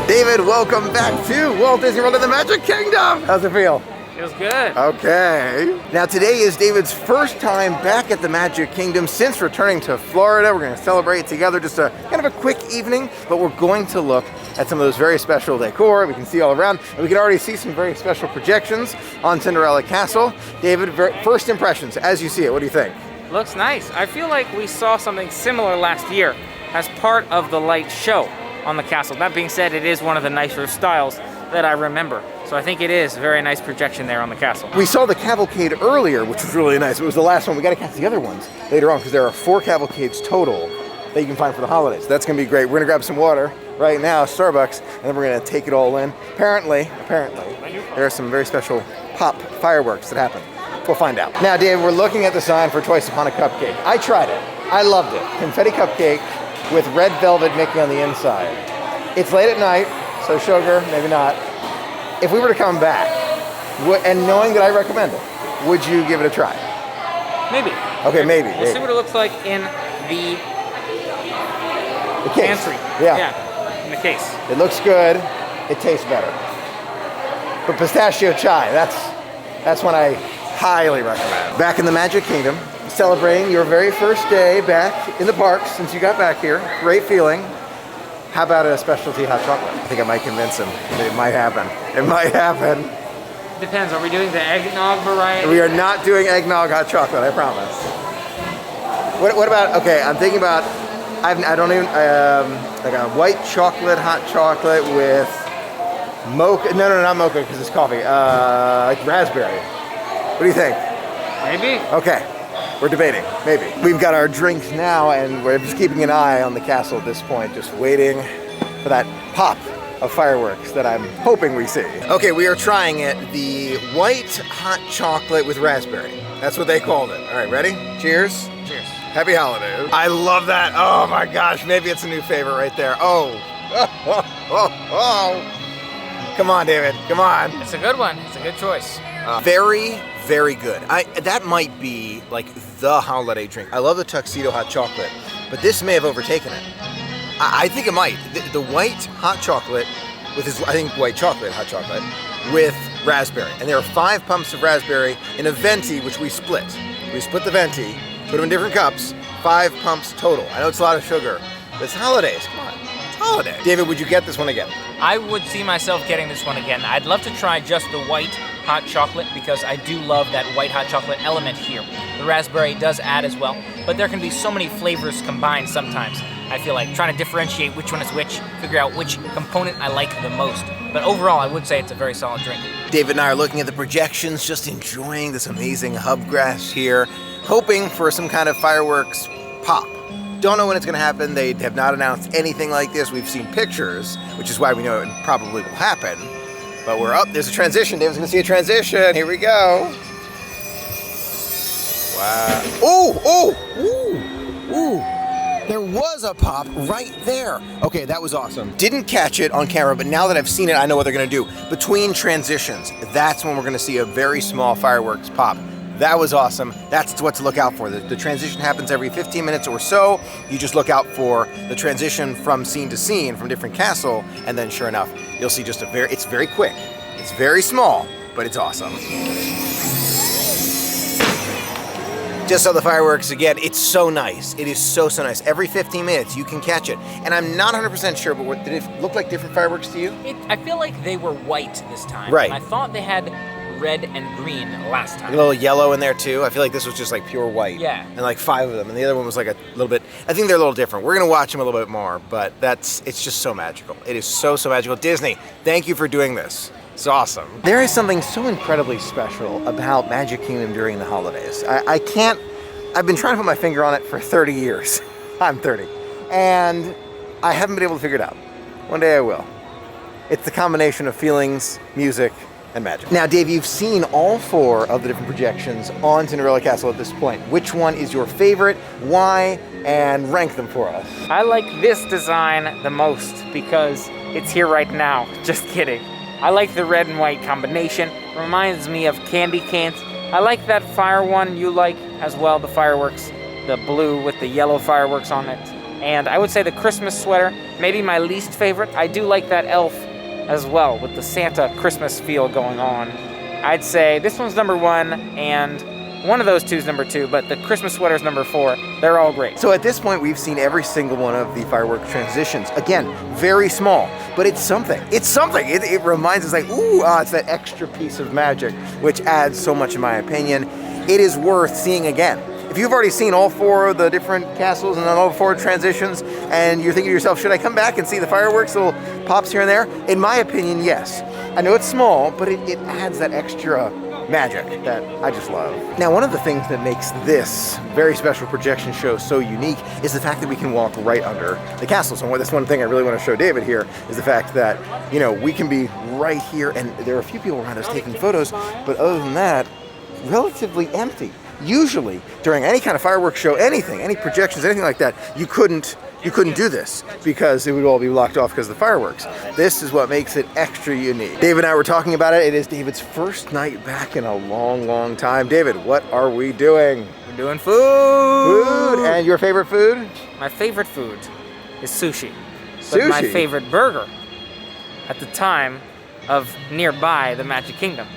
David, welcome back to Walt Disney World in the Magic Kingdom. How's it feel? Feels good. Okay. Now today is David's first time back at the Magic Kingdom since returning to Florida. We're going to celebrate together, just a kind of a quick evening, but we're going to look at some of those very special decor we can see all around. And we can already see some very special projections on Cinderella Castle. David, first impressions as you see it, what do you think? Looks nice. I feel like we saw something similar last year as part of the light show on the castle. That being said, it is one of the nicer styles that I remember. So I think it is a very nice projection there on the castle. We saw the cavalcade earlier, which was really nice. It was the last one. We got to catch the other ones later on because there are 4 cavalcades total that you can find for the holidays. That's going to be great. We're going to grab some water right now, Starbucks, and then we're going to take it all in. Apparently, there are some very special pop fireworks that happen. We'll find out. Now, Dave, we're looking at the sign for Twice Upon a Cupcake. I tried it. I loved it. Confetti cupcake with red velvet Mickey on the inside. It's late at night, so sugar, maybe not. If we were to come back, and knowing that I recommend it, would you give it a try? Maybe. Okay, maybe. We'll see what it looks like in the case. pantry. Yeah, in the case. It looks good. It tastes better. But pistachio chai, that's one I highly recommend. Back in the Magic Kingdom, celebrating your very first day back in the parks since you got back here. Great feeling. How about a specialty hot chocolate? I think I might convince him. It might happen. It might happen. Depends. Are we doing the eggnog variety? We are not doing eggnog hot chocolate, I promise. What about, okay, I'm thinking about, I don't even, like a white chocolate hot chocolate with mocha, no, not mocha because it's coffee, like raspberry. What do you think? Maybe. Okay. We're debating, maybe. We've got our drinks now, and we're just keeping an eye on the castle at this point, just waiting for that pop of fireworks that I'm hoping we see. Okay, we are trying it, the white hot chocolate with raspberry. That's what they called it. All right, ready? Cheers. Cheers. Happy holidays. I love that. Oh my gosh, maybe it's a new favorite right there. Oh. Come on, David, come on. It's a good one. It's a good choice. Very good. That might be like the holiday drink. I love the tuxedo hot chocolate, but this may have overtaken it. I think it might. The white hot chocolate with this, I think white chocolate hot chocolate with raspberry. And there are 5 pumps of raspberry in a venti, which we split. We split the venti, put them in different cups, 5 pumps total. I know it's a lot of sugar, but it's holidays, come on. It's holiday. David, would you get this one again? I would see myself getting this one again. I'd love to try just the white hot chocolate because I do love that white hot chocolate element here. The raspberry does add as well, but there can be so many flavors combined sometimes. I feel like trying to differentiate which one is which, figure out which component I like the most. But overall, I would say it's a very solid drink. David and I are looking at the projections, just enjoying this amazing hub grass here, hoping for some kind of fireworks pop. Don't know when it's going to happen. They have not announced anything like this. We've seen pictures, which is why we know it probably will happen. But we're up. There's a transition. David's going to see a transition. Here we go. Wow. Ooh. There was a pop right there. Okay, that was awesome. Didn't catch it on camera, but now that I've seen it, I know what they're going to do. Between transitions, that's when we're going to see a very small fireworks pop. That was awesome. That's what to look out for. The transition happens every 15 minutes or so. You just look out for the transition from scene to scene from different castle, and then sure enough, you'll see just it's very quick. It's very small, but it's awesome. Just saw the fireworks again. It's so nice. It is so nice. Every 15 minutes, you can catch it. And I'm not 100% sure, but did it look like different fireworks to you? I feel like they were white this time. Right. And I thought they had red and green last time. A little yellow in there too. I feel like this was just like pure white. Yeah. And like 5 of them. And the other one was like a little bit, I think they're a little different. We're going to watch them a little bit more, but it's just so magical. It is so magical. Disney, thank you for doing this. It's awesome. There is something so incredibly special about Magic Kingdom during the holidays. I've been trying to put my finger on it for 30 years. I'm 30. And I haven't been able to figure it out. One day I will. It's the combination of feelings, music, and magic. Now, Dave, you've seen all 4 of the different projections on Cinderella Castle at this point. Which one is your favorite? Why? And rank them for us. I like this design the most because it's here right now. Just kidding. I like the red and white combination. Reminds me of candy canes. I like that fire one you like as well, the fireworks. The blue with the yellow fireworks on it. And I would say the Christmas sweater, maybe my least favorite. I do like that elf as well with the Santa Christmas feel going on. I'd say this one's number 1 and one of those two is number 2, but the Christmas sweater's number 4. They're all great. So at this point, we've seen every single one of the firework transitions. Again, very small, but it's something. It's something. It reminds us like, ooh, it's that extra piece of magic, which adds so much in my opinion. It is worth seeing again. If you've already seen all 4 of the different castles and all 4 transitions, and you're thinking to yourself, should I come back and see the fireworks, little pops here and there? In my opinion, yes. I know it's small, but it adds that extra magic that I just love. Now, one of the things that makes this very special projection show so unique is the fact that we can walk right under the castle. So that's one thing I really want to show David here is the fact that, you know, we can be right here, and there are a few people around us taking photos, but other than that, relatively empty. Usually, during any kind of fireworks show, anything, any projections, anything like that, you couldn't do this because it would all be blocked off because of the fireworks. This is what makes it extra unique. Dave and I were talking about it. It is David's first night back in a long, long time. David, what are we doing? We're doing food. Food. And your favorite food? My favorite food is sushi. Sushi? But my favorite burger at the time of nearby the Magic Kingdom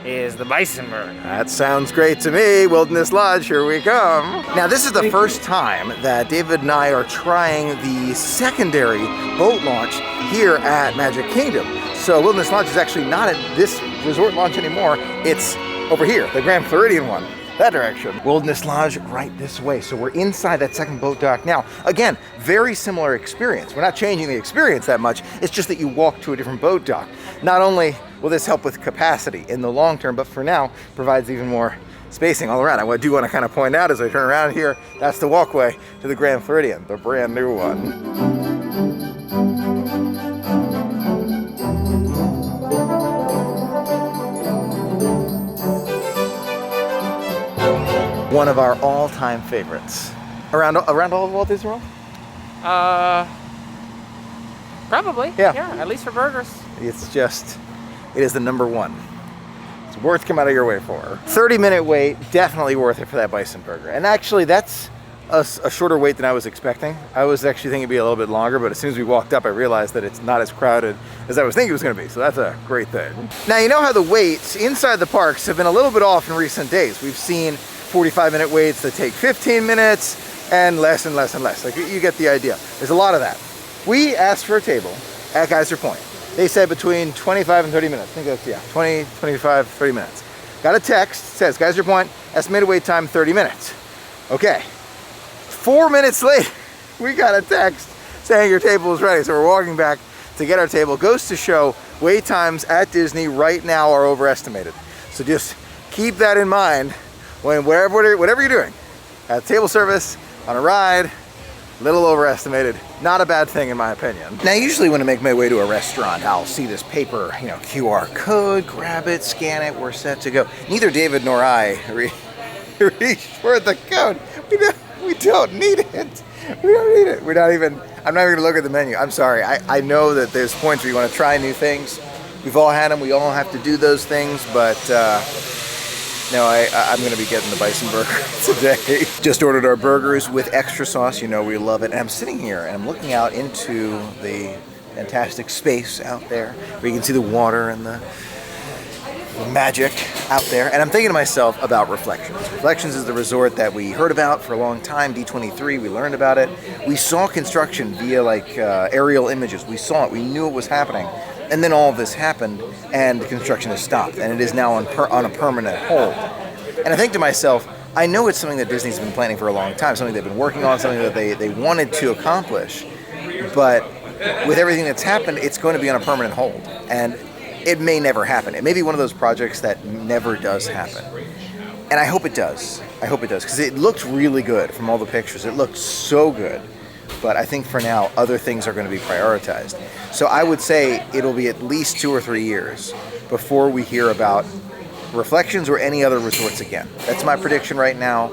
is the bison burger. That sounds great to me. Wilderness Lodge, here we come. Now, this is the first time that David and I are trying the secondary boat launch here at Magic Kingdom. So Wilderness Lodge is actually not at this resort launch anymore. It's over here, the Grand Floridian one. That direction. Wilderness Lodge right this way. So we're inside that second boat dock now. Again, very similar experience. We're not changing the experience that much. It's just that you walk to a different boat dock. Not only will this help with capacity in the long term, but for now provides even more spacing all around. I do want to kind of point out as I turn around here, that's the walkway to the Grand Floridian, the brand new one. One of our all-time favorites. Around all of Walt Disney World? Probably. Yeah. At least for burgers. It is the number 1. It's worth coming out of your way for. 30-minute wait, definitely worth it for that bison burger. And actually, that's a shorter wait than I was expecting. I was actually thinking it'd be a little bit longer, but as soon as we walked up, I realized that it's not as crowded as I was thinking it was gonna be, so that's a great thing. Now, you know how the waits inside the parks have been a little bit off in recent days. We've seen 45-minute waits that take 15 minutes and less and less and less. Like, you get the idea. There's a lot of that. We asked for a table at Geyser Point. They said between 25 and 30 minutes. I think that's, 20, 25, 30 minutes. Got a text, says Geyser Point, estimated wait time 30 minutes. Okay. 4 minutes later, we got a text saying your table is ready. So we're walking back to get our table. Goes to show wait times at Disney right now are overestimated. So just keep that in mind when whatever you're doing, at table service, on a ride, little overestimated. Not a bad thing in my opinion. Now, usually when I make my way to a restaurant, I'll see this paper, QR code, grab it, scan it, we're set to go. Neither David nor I reach for the code. We don't need it. We don't need it. I'm not even gonna look at the menu. I'm sorry. I know that there's points where you wanna try new things. We've all had them, we all have to do those things, but no, I'm gonna be getting the bison burger today. Just ordered our burgers with extra sauce. You know we love it. And I'm sitting here and I'm looking out into the fantastic space out there where you can see the water and the magic out there. And I'm thinking to myself about Reflections. Reflections is the resort that we heard about for a long time, D23, we learned about it. We saw construction via aerial images. We saw it, we knew it was happening. And then all of this happened and the construction has stopped and it is now on a permanent hold. And I think to myself, I know it's something that Disney's been planning for a long time, something they've been working on, something that they wanted to accomplish. But with everything that's happened, it's going to be on a permanent hold. And it may never happen. It may be one of those projects that never does happen. And I hope it does. I hope it does, because it looked really good from all the pictures. It looked so good. But I think for now, other things are going to be prioritized. So I would say it'll be at least 2 or 3 years before we hear about Reflections or any other resorts again. That's my prediction right now.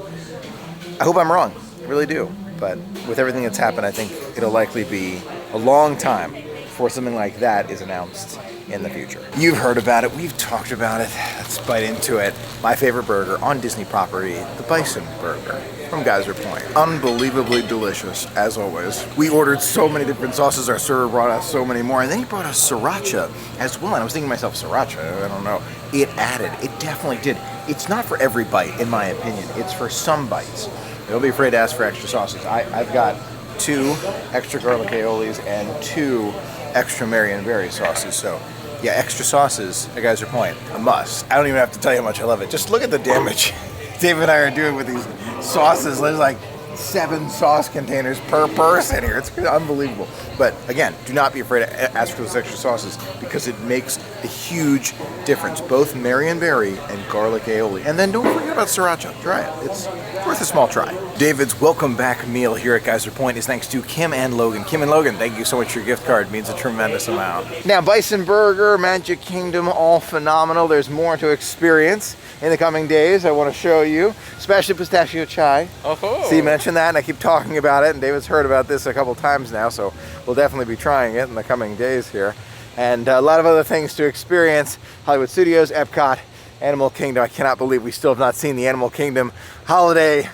I hope I'm wrong. I really do. But with everything that's happened, I think it'll likely be a long time before something like that is announced in the future. You've heard about it. We've talked about it. Let's bite into it. My favorite burger on Disney property, the Bison Burger from Geyser Point. Unbelievably delicious, as always. We ordered so many different sauces. Our server brought us so many more. And then he brought us sriracha as well. And I was thinking to myself, sriracha, I don't know. It added. It definitely did. It's not for every bite, in my opinion. It's for some bites. Don't be afraid to ask for extra sauces. I've got 2 extra garlic aiolis and 2 extra Marion berry sauces. So yeah, extra sauces at Geyser Point, a must. I don't even have to tell you how much I love it. Just look at the damage Dave and I are doing with these sauces. There's like 7 sauce containers per person here. It's unbelievable. But again, do not be afraid to ask for those extra sauces, because it makes a huge difference. Both Marion berry and garlic aioli. And then don't forget about sriracha. Try it. It's worth a small try. David's welcome back meal here at Geyser Point is thanks to Kim and Logan. Kim and Logan, thank you so much for your gift card. It means a tremendous amount. Now, Bison Burger, Magic Kingdom, all phenomenal. There's more to experience in the coming days. I want to show you, especially pistachio chai. Oh. See, you mentioned that, and I keep talking about it, and David's heard about this a couple times now, so we'll definitely be trying it in the coming days here. And a lot of other things to experience. Hollywood Studios, Epcot, Animal Kingdom. I cannot believe we still have not seen the Animal Kingdom holiday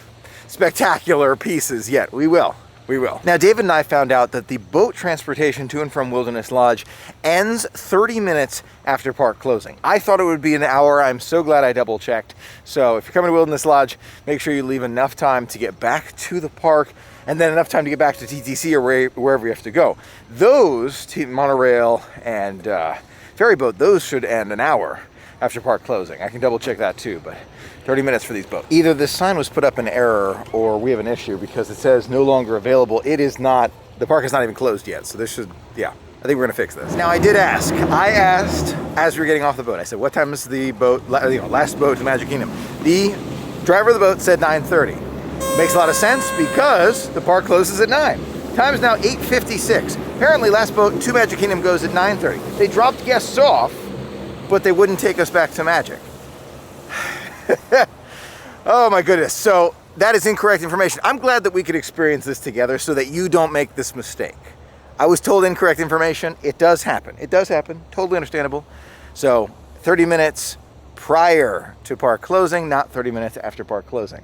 spectacular pieces yet. We will. We will. Now, David and I found out that the boat transportation to and from Wilderness Lodge ends 30 minutes after park closing. I thought it would be an hour. I'm so glad I double checked. So if you're coming to Wilderness Lodge, make sure you leave enough time to get back to the park, and then enough time to get back to TTC or wherever you have to go. Those, monorail and ferry boat, those should end an hour after park closing. I can double check that too, but 30 minutes for these boats. Either this sign was put up in error or we have an issue, because it says no longer available. It is not, the park is not even closed yet. So this should, yeah, I think we're gonna fix this. Now, I did ask. I asked as we were getting off the boat, I said, what time is the boat, last boat to Magic Kingdom? The driver of the boat said 9:30. Makes a lot of sense because the park closes at 9. Time is now 8:56. Apparently last boat to Magic Kingdom goes at 9:30. They dropped guests off, but they wouldn't take us back to Magic. Oh my goodness. So that is incorrect information. I'm glad that we could experience this together so that you don't make this mistake. I was told incorrect information. It does happen. It does happen. Totally understandable. So 30 minutes prior to park closing, not 30 minutes after park closing.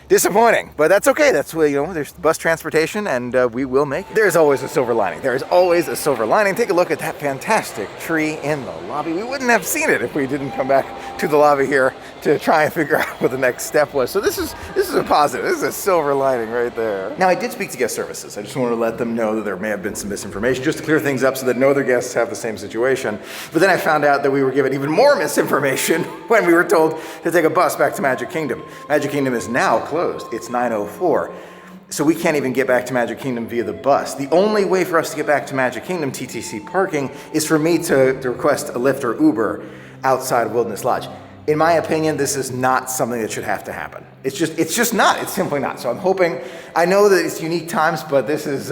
Disappointing, but that's okay. That's where, there's bus transportation, and we will make it. There's always a silver lining. There is always a silver lining. Take a look at that fantastic tree in the lobby. We wouldn't have seen it if we didn't come back to the lobby here to try and figure out what the next step was. So this is a positive. This is a silver lining right there. Now, I did speak to guest services. I just wanted to let them know that there may have been some misinformation, just to clear things up so that no other guests have the same situation. But then I found out that we were given even more misinformation when we were told to take a bus back to Magic Kingdom. Magic Kingdom is now closed. It's 9:04. So we can't even get back to Magic Kingdom via the bus. The only way for us to get back to Magic Kingdom TTC parking is for me to request a Lyft or Uber outside of Wilderness Lodge. In my opinion, this is not something that should have to happen. It's just not. It's simply not. So I'm hoping, I know that it's unique times, but this is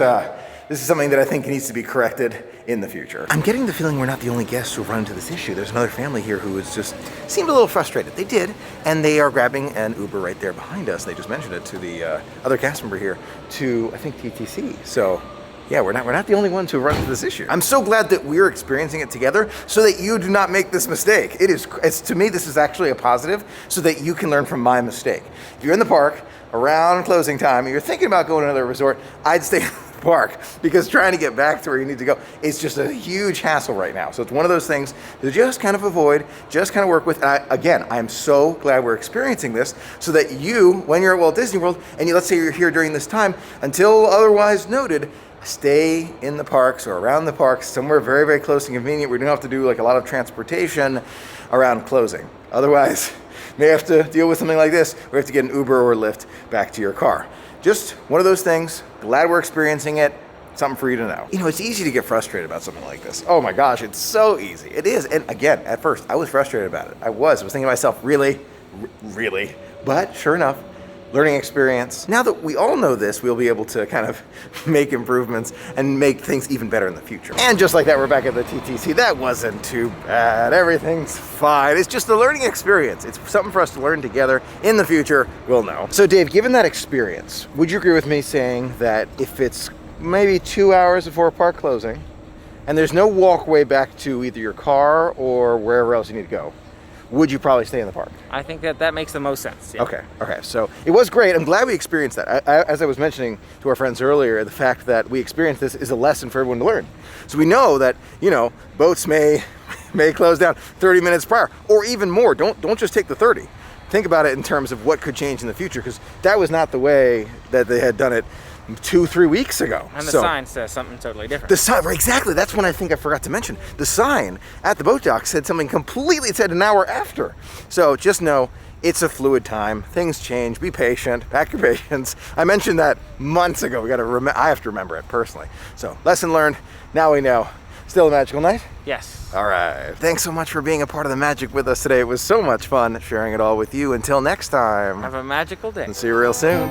something that I think needs to be corrected in the future. I'm getting the feeling we're not the only guests who have run into this issue. There's another family here who has just seemed a little frustrated. They did, and they are grabbing an Uber right there behind us. They just mentioned it to the other cast member here to, I think, TTC. So yeah, we're not the only ones who run into this issue. I'm so glad that we're experiencing it together so that you do not make this mistake. It's to me, this is actually a positive so that you can learn from my mistake. If you're in the park around closing time and you're thinking about going to another resort, I'd stay park, because trying to get back to where you need to go is just a huge hassle right now. So it's one of those things to just kind of avoid, just kind of work with. And I am so glad we're experiencing this so that you, when you're at Walt Disney World, and let's say you're here during this time, until otherwise noted, stay in the parks or around the parks, somewhere very, very close and convenient. We don't have to do like a lot of transportation around closing. Otherwise, you may have to deal with something like this. We have to get an Uber or Lyft back to your car. Just one of those things. Glad we're experiencing it. Something for you to know. You know, it's easy to get frustrated about something like this. Oh my gosh, it's so easy. It is. And again, at first, I was frustrated about it. I was thinking to myself, really? Really? But sure enough, learning experience. Now that we all know this, we'll be able to kind of make improvements and make things even better in the future. And just like that, we're back at the TTC. That wasn't too bad. Everything's fine. It's just a learning experience. It's something for us to learn together. In the future, we'll know. So Dave, given that experience, would you agree with me saying that if it's maybe 2 hours before park closing and there's no walkway back to either your car or wherever else you need to go, would you probably stay in the park? I think that makes the most sense. Yeah. Okay. So it was great. I'm glad we experienced that. As I was mentioning to our friends earlier, the fact that we experienced this is a lesson for everyone to learn. So we know that, you know, boats may close down 30 minutes prior or even more. Don't just take the 30. Think about it in terms of what could change in the future, because that was not the way that they had done it 2-3 weeks ago. And the sign says something totally different. The sign, right, exactly. That's one I think I forgot to mention. The sign at the boat dock said something completely, it said an hour after. So just know it's a fluid time. Things change. Be patient. Pack your patience. I mentioned that months ago. I have to remember it personally. So lesson learned. Now we know. Still a magical night? Yes. All right. Thanks so much for being a part of the magic with us today. It was so much fun sharing it all with you. Until next time. Have a magical day. And see you real soon.